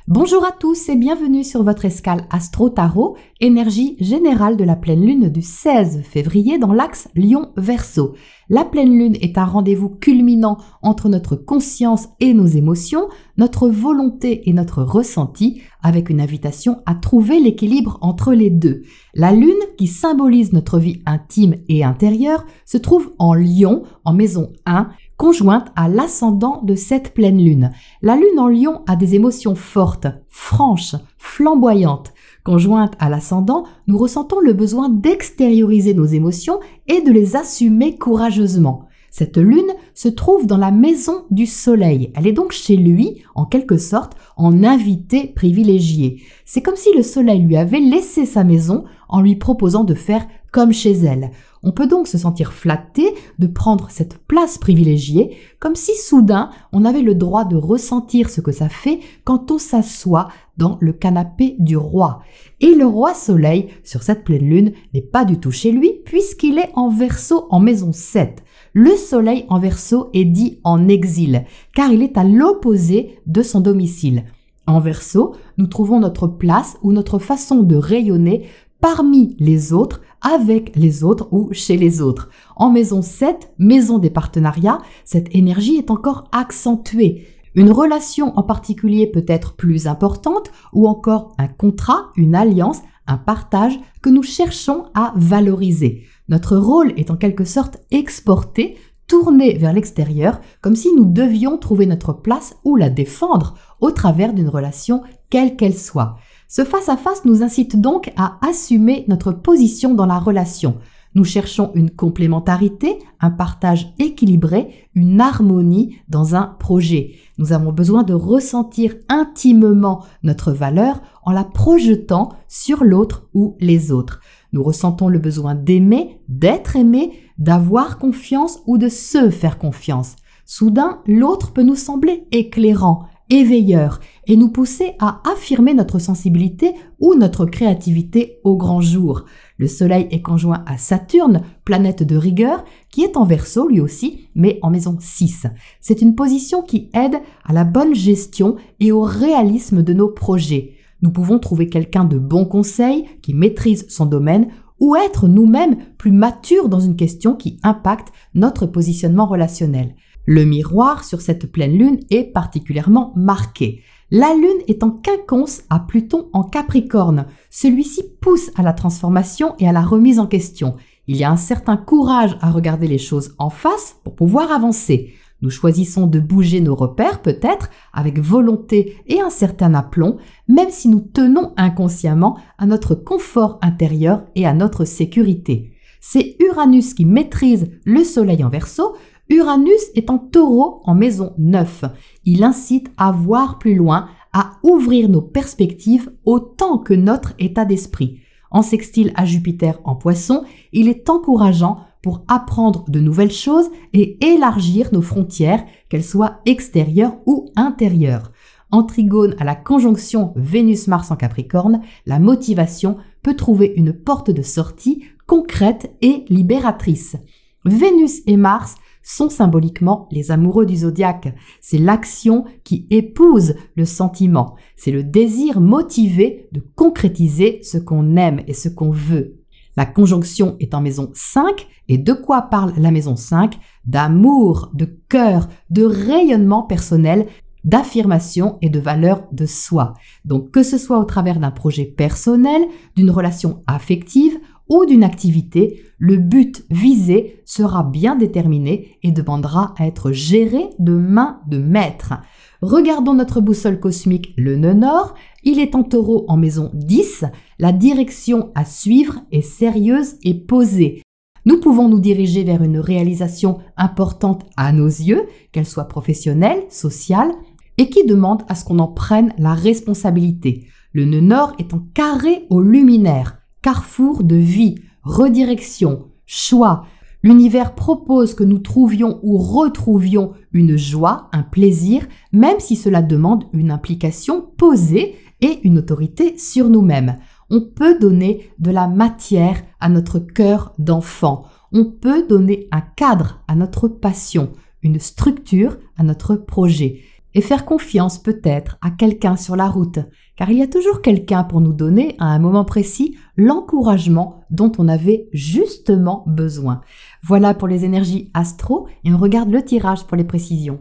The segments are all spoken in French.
Bonjour à tous et bienvenue sur votre escale Astro Tarot, énergie générale de la pleine lune du 16 février dans l'axe Lion-Verseau. La pleine lune est un rendez-vous culminant entre notre conscience et nos émotions, notre volonté et notre ressenti, avec une invitation à trouver l'équilibre entre les deux. La lune, qui symbolise notre vie intime et intérieure, se trouve en Lion, en maison 1, conjointe à l'ascendant de cette pleine lune. La lune en Lion a des émotions fortes, franches, flamboyantes. Conjointe à l'ascendant, nous ressentons le besoin d'extérioriser nos émotions et de les assumer courageusement. Cette lune se trouve dans la maison du soleil. Elle est donc chez lui, en quelque sorte, en invité privilégié. C'est comme si le soleil lui avait laissé sa maison en lui proposant de faire comme chez elle. On peut donc se sentir flatté de prendre cette place privilégiée, comme si soudain on avait le droit de ressentir ce que ça fait quand on s'assoit dans le canapé du roi. Et le roi soleil, sur cette pleine lune, n'est pas du tout chez lui puisqu'il est en Verseau en maison 7. Le soleil en Verseau est dit en exil, car il est à l'opposé de son domicile. En Verseau, nous trouvons notre place ou notre façon de rayonner parmi les autres, avec les autres ou chez les autres. En maison 7, maison des partenariats, cette énergie est encore accentuée. Une relation en particulier peut être plus importante ou encore un contrat, une alliance, un partage que nous cherchons à valoriser. Notre rôle est en quelque sorte exporté, tourné vers l'extérieur, comme si nous devions trouver notre place ou la défendre au travers d'une relation quelle qu'elle soit. Ce face-à-face nous incite donc à assumer notre position dans la relation. Nous cherchons une complémentarité, un partage équilibré, une harmonie dans un projet. Nous avons besoin de ressentir intimement notre valeur en la projetant sur l'autre ou les autres. Nous ressentons le besoin d'aimer, d'être aimé, d'avoir confiance ou de se faire confiance. Soudain, l'autre peut nous sembler éclairant, éveilleur et nous pousser à affirmer notre sensibilité ou notre créativité au grand jour. Le soleil est conjoint à Saturne, planète de rigueur, qui est en Verseau lui aussi, mais en maison 6. C'est une position qui aide à la bonne gestion et au réalisme de nos projets. Nous pouvons trouver quelqu'un de bon conseil, qui maîtrise son domaine, ou être nous-mêmes plus matures dans une question qui impacte notre positionnement relationnel. Le miroir sur cette pleine lune est particulièrement marqué. La lune est en quinconce à Pluton en Capricorne. Celui-ci pousse à la transformation et à la remise en question. Il y a un certain courage à regarder les choses en face pour pouvoir avancer. Nous choisissons de bouger nos repères peut-être avec volonté et un certain aplomb, même si nous tenons inconsciemment à notre confort intérieur et à notre sécurité. C'est Uranus qui maîtrise le soleil en Verseau. Uranus est en Taureau en maison 9. Il incite à voir plus loin, à ouvrir nos perspectives autant que notre état d'esprit. En sextile à Jupiter en Poisson, il est encourageant pour apprendre de nouvelles choses et élargir nos frontières, qu'elles soient extérieures ou intérieures. En trigone à la conjonction Vénus-Mars en Capricorne, la motivation peut trouver une porte de sortie concrète et libératrice. Vénus et Mars sont symboliquement les amoureux du zodiaque. C'est l'action qui épouse le sentiment. C'est le désir motivé de concrétiser ce qu'on aime et ce qu'on veut. La conjonction est en maison 5 et de quoi parle la maison 5 ? D'amour, de cœur, de rayonnement personnel, d'affirmation et de valeur de soi. Donc que ce soit au travers d'un projet personnel, d'une relation affective ou d'une activité, le but visé sera bien déterminé et demandera à être géré de main de maître. Regardons notre boussole cosmique, le nœud nord. Il est en Taureau en maison 10. La direction à suivre est sérieuse et posée. Nous pouvons nous diriger vers une réalisation importante à nos yeux, qu'elle soit professionnelle, sociale, et qui demande à ce qu'on en prenne la responsabilité. Le nœud nord est en carré au luminaire. Carrefour de vie, redirection, choix. L'univers propose que nous trouvions ou retrouvions une joie, un plaisir, même si cela demande une implication posée et une autorité sur nous-mêmes. On peut donner de la matière à notre cœur d'enfant. On peut donner un cadre à notre passion, une structure à notre projet. et faire confiance peut-être à quelqu'un sur la route, car il y a toujours quelqu'un pour nous donner à un moment précis l'encouragement dont on avait justement besoin. Voilà pour les énergies astro et on regarde le tirage pour les précisions.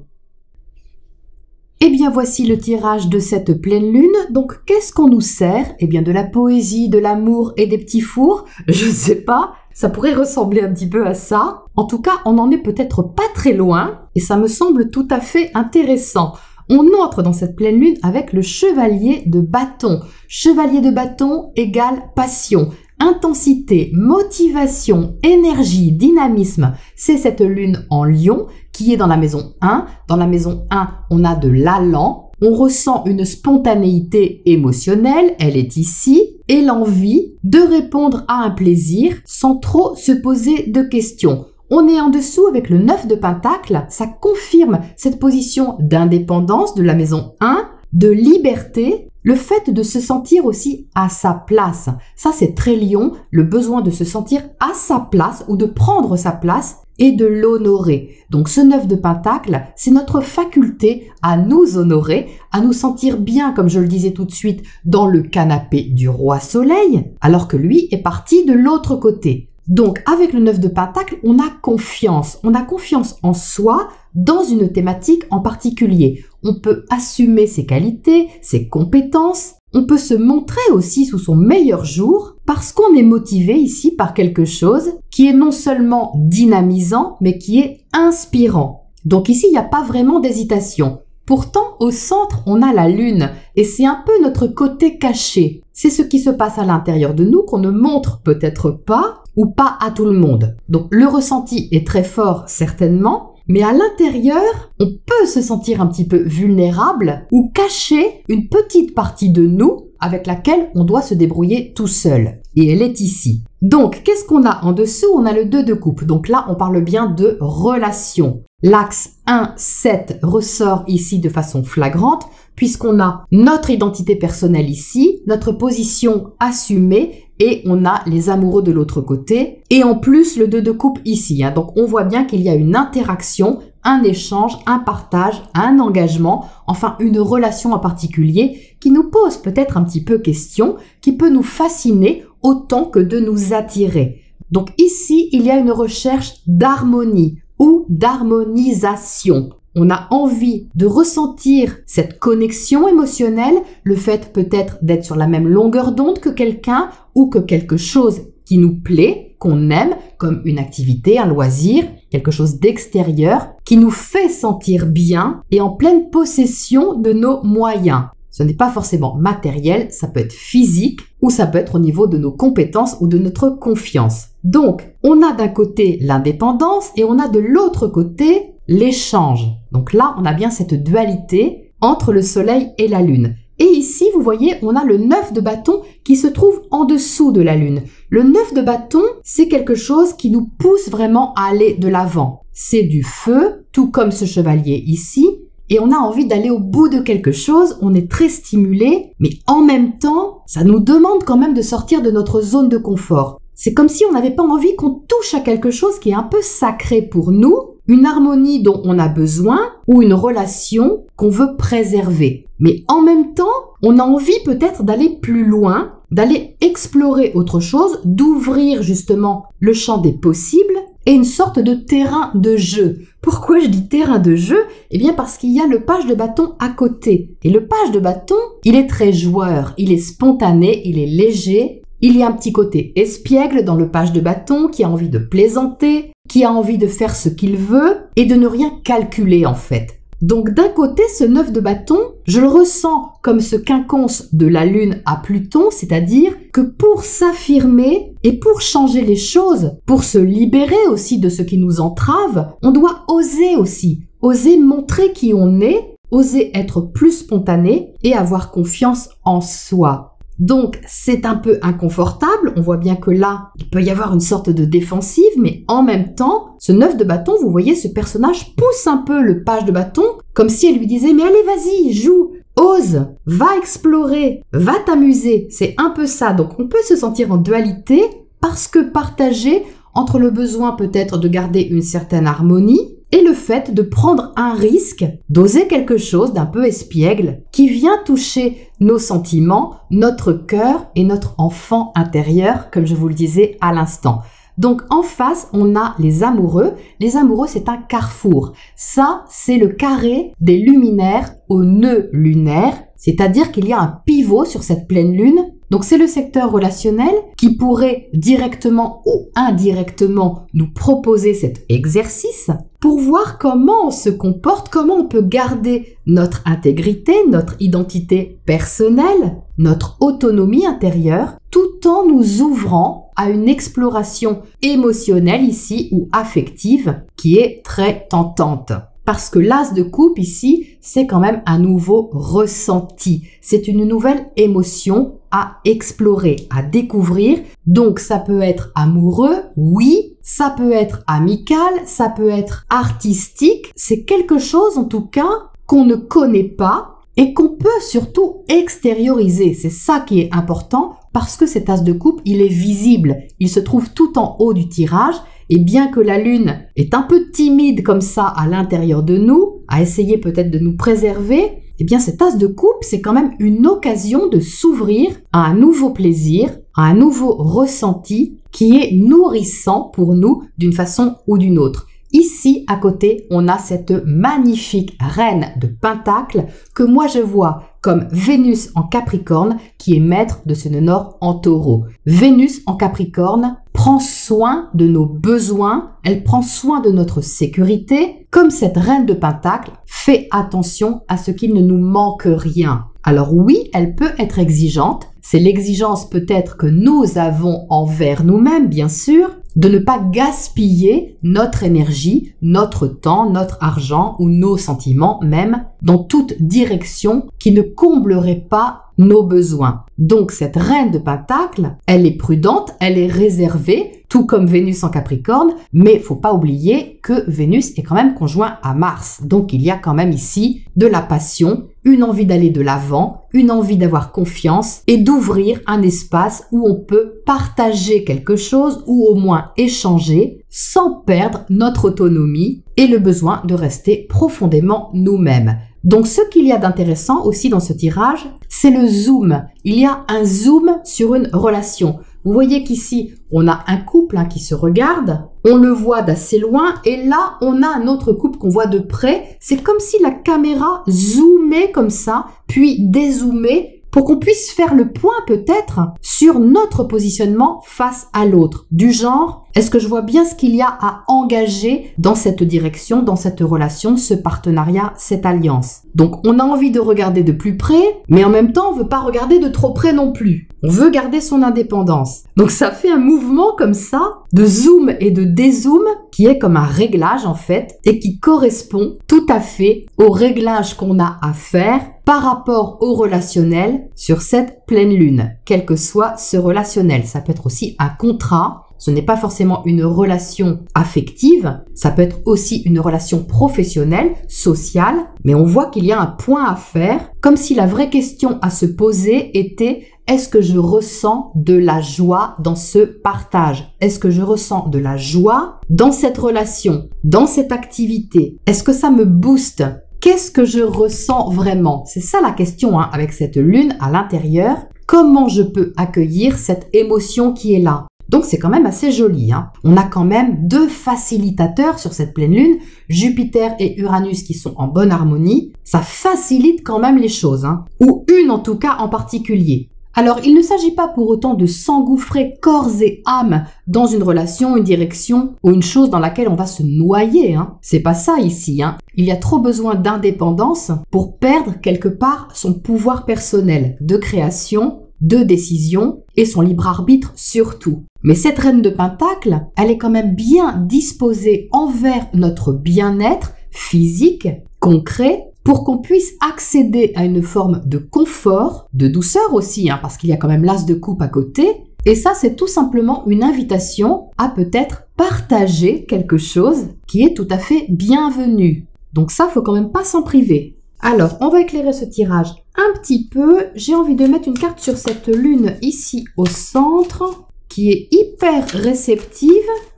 Eh bien voici le tirage de cette pleine lune. Donc qu'est-ce qu'on nous sert? Eh bien de la poésie, de l'amour et des petits fours. Je sais pas, ça pourrait ressembler un petit peu à ça. En tout cas, on n'en est peut-être pas très loin et ça me semble tout à fait intéressant. On entre dans cette pleine lune avec le chevalier de bâton. Chevalier de bâton égale passion, intensité, motivation, énergie, dynamisme. C'est cette lune en Lion qui est dans la maison 1. Dans la maison 1, on a de l'allant. On ressent une spontanéité émotionnelle, elle est ici, et l'envie de répondre à un plaisir sans trop se poser de questions. On est en dessous avec le 9 de Pentacle, ça confirme cette position d'indépendance de la maison 1, de liberté, le fait de se sentir aussi à sa place. Ça, c'est très Lion, le besoin de se sentir à sa place ou de prendre sa place et de l'honorer. Donc ce 9 de Pentacle, c'est notre faculté à nous honorer, à nous sentir bien, comme je le disais tout de suite, dans le canapé du roi Soleil, alors que lui est parti de l'autre côté. Donc, avec le 9 de Pentacle, on a confiance en soi dans une thématique en particulier. On peut assumer ses qualités, ses compétences, on peut se montrer aussi sous son meilleur jour parce qu'on est motivé ici par quelque chose qui est non seulement dynamisant, mais qui est inspirant. Donc ici, il n'y a pas vraiment d'hésitation. Pourtant, au centre, on a la lune et c'est un peu notre côté caché. C'est ce qui se passe à l'intérieur de nous qu'on ne montre peut-être pas ou pas à tout le monde. Donc le ressenti est très fort certainement, mais à l'intérieur, on peut se sentir un petit peu vulnérable ou cacher une petite partie de nous avec laquelle on doit se débrouiller tout seul. Et elle est ici. Donc, qu'est-ce qu'on a en dessous? On a le 2 de coupe. Donc là, on parle bien de relation. L'axe 1-7 ressort ici de façon flagrante puisqu'on a notre identité personnelle ici, notre position assumée et on a les amoureux de l'autre côté et en plus le 2 de coupe ici. Donc on voit bien qu'il y a une interaction, un échange, un partage, un engagement, enfin une relation en particulier qui nous pose peut-être un petit peu question, qui peut nous fasciner autant que de nous attirer. Donc ici, il y a une recherche d'harmonie ou d'harmonisation. On a envie de ressentir cette connexion émotionnelle, le fait peut-être d'être sur la même longueur d'onde que quelqu'un ou que quelque chose qui nous plaît, qu'on aime, comme une activité, un loisir, quelque chose d'extérieur, qui nous fait sentir bien et en pleine possession de nos moyens. Ce n'est pas forcément matériel, ça peut être physique ou ça peut être au niveau de nos compétences ou de notre confiance. Donc, on a d'un côté l'indépendance et on a de l'autre côté l'échange. Donc là, on a bien cette dualité entre le soleil et la lune. Et ici, vous voyez, on a le 9 de bâton qui se trouve en dessous de la lune. Le 9 de bâton, c'est quelque chose qui nous pousse vraiment à aller de l'avant. C'est du feu, tout comme ce chevalier ici. Et on a envie d'aller au bout de quelque chose, on est très stimulé, mais en même temps, ça nous demande quand même de sortir de notre zone de confort. C'est comme si on n'avait pas envie qu'on touche à quelque chose qui est un peu sacré pour nous, une harmonie dont on a besoin ou une relation qu'on veut préserver. Mais en même temps, on a envie peut-être d'aller plus loin, d'aller explorer autre chose, d'ouvrir justement le champ des possibles et une sorte de terrain de jeu. Pourquoi je dis terrain de jeu? Eh bien parce qu'il y a le page de bâton à côté. Et le page de bâton, il est très joueur, il est spontané, il est léger. Il y a un petit côté espiègle dans le page de bâton qui a envie de plaisanter, qui a envie de faire ce qu'il veut et de ne rien calculer en fait. Donc d'un côté, ce 9 de bâton, je le ressens comme ce quinconce de la Lune à Pluton, c'est-à-dire que pour s'affirmer et pour changer les choses, pour se libérer aussi de ce qui nous entrave, on doit oser aussi, oser montrer qui on est, oser être plus spontané et avoir confiance en soi. Donc, c'est un peu inconfortable. On voit bien que là, il peut y avoir une sorte de défensive, mais en même temps, ce 9 de bâton, vous voyez, ce personnage pousse un peu le page de bâton, comme si elle lui disait « Mais allez, vas-y, joue, ose, va explorer, va t'amuser ». C'est un peu ça. Donc, on peut se sentir en dualité parce que partagé entre le besoin peut-être de garder une certaine harmonie et le fait de prendre un risque, d'oser quelque chose d'un peu espiègle qui vient toucher nos sentiments, notre cœur et notre enfant intérieur, comme je vous le disais à l'instant. Donc en face, on a les amoureux. Les amoureux, c'est un carrefour. Ça, c'est le carré des luminaires au nœud lunaire, c'est-à-dire qu'il y a un pivot sur cette pleine lune. Donc c'est le secteur relationnel qui pourrait directement ou indirectement nous proposer cet exercice pour voir comment on se comporte, comment on peut garder notre intégrité, notre identité personnelle, notre autonomie intérieure, tout en nous ouvrant à une exploration émotionnelle ici ou affective qui est très tentante. Parce que l'as de coupe ici, c'est quand même un nouveau ressenti. C'est une nouvelle émotion à explorer, à découvrir. Donc ça peut être amoureux, oui. Ça peut être amical, ça peut être artistique. C'est quelque chose en tout cas qu'on ne connaît pas et qu'on peut surtout extérioriser. C'est ça qui est important parce que cet as de coupe, il est visible. Il se trouve tout en haut du tirage. Et bien que la lune est un peu timide comme ça à l'intérieur de nous, à essayer peut-être de nous préserver, eh bien cet as de coupe, c'est quand même une occasion de s'ouvrir à un nouveau plaisir, à un nouveau ressenti qui est nourrissant pour nous d'une façon ou d'une autre. Ici, à côté, on a cette magnifique reine de Pentacle que moi je vois comme Vénus en Capricorne qui est maître de ce nœud nord en Taureau. Vénus en Capricorne prend soin de nos besoins, elle prend soin de notre sécurité. Comme cette reine de Pentacle, fait attention à ce qu'il ne nous manque rien. Alors oui, elle peut être exigeante. C'est l'exigence peut-être que nous avons envers nous-mêmes, bien sûr, de ne pas gaspiller notre énergie, notre temps, notre argent ou nos sentiments même dans toute direction qui ne comblerait pas nos besoins. Donc cette reine de Pentacle, elle est prudente, elle est réservée, tout comme Vénus en Capricorne, mais faut pas oublier que Vénus est quand même conjoint à Mars. Donc il y a quand même ici de la passion, une envie d'aller de l'avant, une envie d'avoir confiance et d'ouvrir un espace où on peut partager quelque chose ou au moins échanger sans perdre notre autonomie et le besoin de rester profondément nous-mêmes. Donc ce qu'il y a d'intéressant aussi dans ce tirage, c'est le zoom. Il y a un zoom sur une relation. Vous voyez qu'ici, on a un couple qui se regarde, on le voit d'assez loin et là, on a un autre couple qu'on voit de près. C'est comme si la caméra zoomait comme ça, puis dézoomait pour qu'on puisse faire le point peut-être sur notre positionnement face à l'autre. Du genre, est-ce que je vois bien ce qu'il y a à engager dans cette direction, dans cette relation, ce partenariat, cette alliance? Donc on a envie de regarder de plus près, mais en même temps on veut pas regarder de trop près non plus. On veut garder son indépendance. Donc ça fait un mouvement comme ça, de zoom et de dézoom, qui est comme un réglage en fait, et qui correspond tout à fait au réglage qu'on a à faire par rapport au relationnel sur cette pleine lune, quel que soit ce relationnel. Ça peut être aussi un contrat, ce n'est pas forcément une relation affective, ça peut être aussi une relation professionnelle, sociale, mais on voit qu'il y a un point à faire, comme si la vraie question à se poser était: est-ce que je ressens de la joie dans ce partage? Est-ce que je ressens de la joie dans cette relation, dans cette activité? Est-ce que ça me booste? Qu'est-ce que je ressens vraiment? C'est ça la question avec cette lune à l'intérieur. Comment je peux accueillir cette émotion qui est là? Donc c'est quand même assez joli. On a quand même deux facilitateurs sur cette pleine lune, Jupiter et Uranus qui sont en bonne harmonie. Ça facilite quand même les choses, ou une en tout cas en particulier. Alors, il ne s'agit pas pour autant de s'engouffrer corps et âme dans une relation, une direction ou une chose dans laquelle on va se noyer. C'est pas ça ici. Il y a trop besoin d'indépendance pour perdre quelque part son pouvoir personnel de création, de décision et son libre arbitre surtout. Mais cette reine de Pentacle, elle est quand même bien disposée envers notre bien-être physique, concret, pour qu'on puisse accéder à une forme de confort, de douceur aussi, parce qu'il y a quand même l'as de coupe à côté. Et ça, c'est tout simplement une invitation à peut-être partager quelque chose qui est tout à fait bienvenu. Donc ça, faut quand même pas s'en priver. Alors, on va éclairer ce tirage un petit peu. J'ai envie de mettre une carte sur cette lune ici au centre, qui est hyper réceptive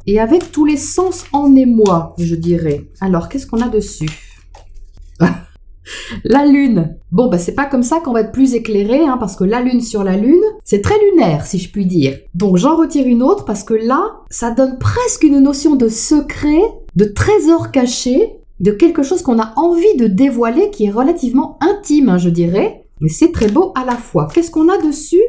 et avec tous les sens en émoi, je dirais. Alors, qu'est-ce qu'on a dessus? La lune. Bon, bah c'est pas comme ça qu'on va être plus éclairé, hein, parce que la lune sur la lune, c'est très lunaire, si je puis dire. Donc j'en retire une autre parce que là, ça donne presque une notion de secret, de trésor caché, de quelque chose qu'on a envie de dévoiler, qui est relativement intime, hein, je dirais. Mais c'est très beau à la fois. Qu'est-ce qu'on a dessus?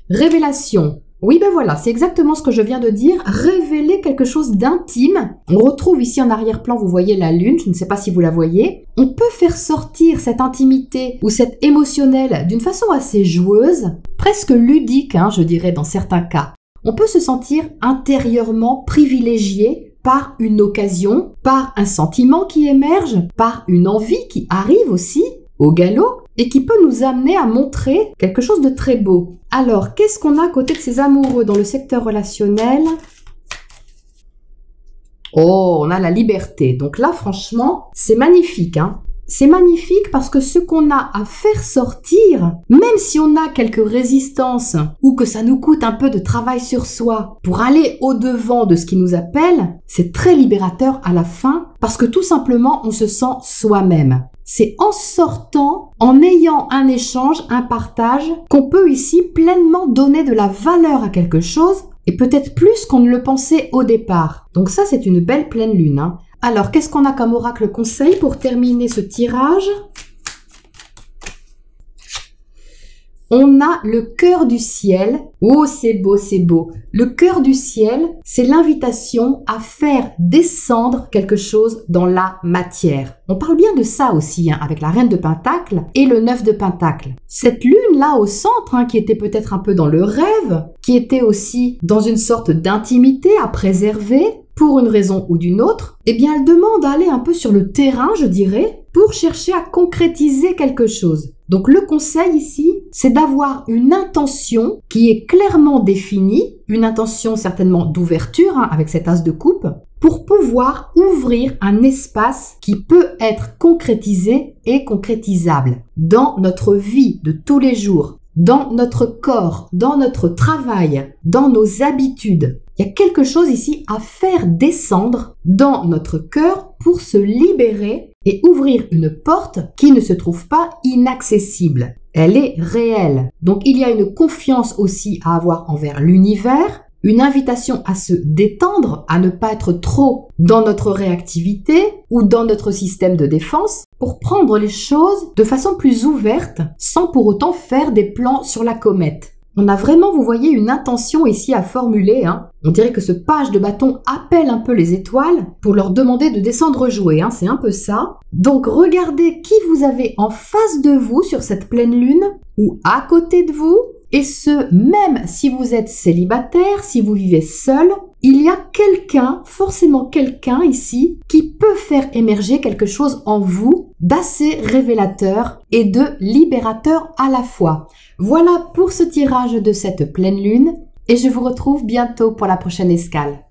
Révélation. Oui, ben voilà, c'est exactement ce que je viens de dire. Révéler quelque chose d'intime. On retrouve ici en arrière-plan, vous voyez la lune, je ne sais pas si vous la voyez. On peut faire sortir cette intimité ou cette émotionnelle d'une façon assez joueuse, presque ludique, hein, je dirais dans certains cas. On peut se sentir intérieurement privilégié par une occasion, par un sentiment qui émerge, par une envie qui arrive aussi au galop et qui peut nous amener à montrer quelque chose de très beau. Alors, qu'est-ce qu'on a à côté de ces amoureux dans le secteur relationnel? Oh, on a la liberté. Donc là, franchement, c'est magnifique, hein. C'est magnifique parce que ce qu'on a à faire sortir, même si on a quelques résistances ou que ça nous coûte un peu de travail sur soi pour aller au-devant de ce qui nous appelle, c'est très libérateur à la fin parce que tout simplement, on se sent soi-même. C'est en sortant, en ayant un échange, un partage, qu'on peut ici pleinement donner de la valeur à quelque chose et peut-être plus qu'on ne le pensait au départ. Donc ça, c'est une belle pleine lune, hein. Alors, qu'est-ce qu'on a comme oracle conseil pour terminer ce tirage? On a le cœur du ciel. Oh, c'est beau, c'est beau. Le cœur du ciel, c'est l'invitation à faire descendre quelque chose dans la matière. On parle bien de ça aussi, hein, avec la reine de Pentacle et le 9 de Pentacle. Cette lune-là au centre, hein, qui était peut-être un peu dans le rêve, qui était aussi dans une sorte d'intimité à préserver, pour une raison ou d'une autre, eh bien elle demande d'aller un peu sur le terrain, je dirais, pour chercher à concrétiser quelque chose. Donc le conseil ici, c'est d'avoir une intention qui est clairement définie, une intention certainement d'ouverture, hein, avec cet as de coupe, pour pouvoir ouvrir un espace qui peut être concrétisé et concrétisable dans notre vie de tous les jours, dans notre corps, dans notre travail, dans nos habitudes. Il y a quelque chose ici à faire descendre dans notre cœur pour se libérer et ouvrir une porte qui ne se trouve pas inaccessible. Elle est réelle. Donc il y a une confiance aussi à avoir envers l'univers, une invitation à se détendre, à ne pas être trop dans notre réactivité ou dans notre système de défense pour prendre les choses de façon plus ouverte sans pour autant faire des plans sur la comète. On a vraiment, vous voyez, une intention ici à formuler, hein. On dirait que ce page de bâton appelle un peu les étoiles pour leur demander de descendre jouer, hein. C'est un peu ça. Donc regardez qui vous avez en face de vous sur cette pleine lune ou à côté de vous. Et ce, même si vous êtes célibataire, si vous vivez seul, il y a quelqu'un, forcément quelqu'un ici, qui peut faire émerger quelque chose en vous d'assez révélateur et de libérateur à la fois. Voilà pour ce tirage de cette pleine lune et je vous retrouve bientôt pour la prochaine escale.